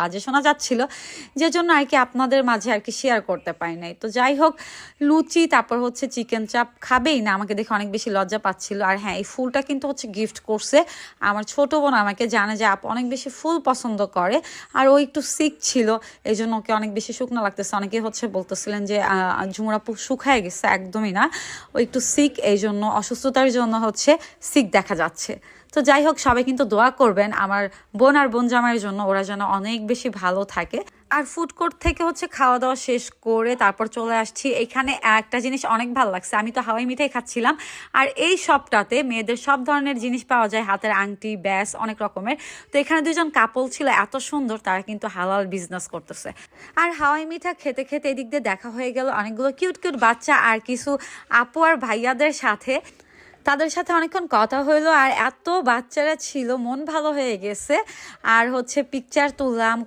বাজে শোনা যাচ্ছিল, যে জন্য আর কি আপনাদের মাঝে আর কি শেয়ার করতে পারি নাই। তো যাই হোক, লুচি তারপর হচ্ছে চিকেন চাপ খাবেই না, আমাকে দেখে অনেক বেশি লজ্জা পাচ্ছিল। আর হ্যাঁ, এই ফুলটা কিন্তু হচ্ছে গিফট করছে আমার ছোট বোন, আমাকে জানে যে আপু অনেক বেশি ফুল পছন্দ করে। আর ও একটু সিক ছিল, এই জন্য ওকে অনেক বেশি শুকনো লাগতেছে। অনেকে হচ্ছে বলতেছিলেন যে ঝুমুর আপু শুকায় গেছে, একদমই না, ও একটু সিক, এই জন্য অসুস্থতার জন্য হচ্ছে সিক দেখা যাচ্ছে। তো যাই হোক, সবাই কিন্তু দোয়া করবেন আমার বোন আর বোন জামাইয়ের জন্য, ওরা যেন অনেক বেশি ভালো থাকে। আর ফুড কোর্ট থেকে হচ্ছে খাওয়া দাওয়া শেষ করে তারপর চলে আসছি এখানে। একটা জিনিস অনেক ভালো লাগছে, আমি তো হাওয়াই মিঠাই খাচ্ছিলাম, আর এই শপটাতে মেয়েদের সব ধরনের জিনিস পাওয়া যায়, হাতের আংটি, ব্যাস, অনেক রকমের। তো এখানে দুজন কাপল ছিল, এত সুন্দর, তারা কিন্তু হালাল বিজনেস করতেছে। আর হাওয়াই মিঠা খেতে খেতে এদিক দিয়ে দেখা হয়ে গেল অনেকগুলো কিউট কিউট বাচ্চা আর কিছু আপু আর ভাইয়াদের সাথে। তাদের সাথে অনেকক্ষণ কথা হইলো, আর এত বাচ্চারা ছিল, মন ভালো হয়ে গেছে। আর হচ্ছে পিকচার তুললাম।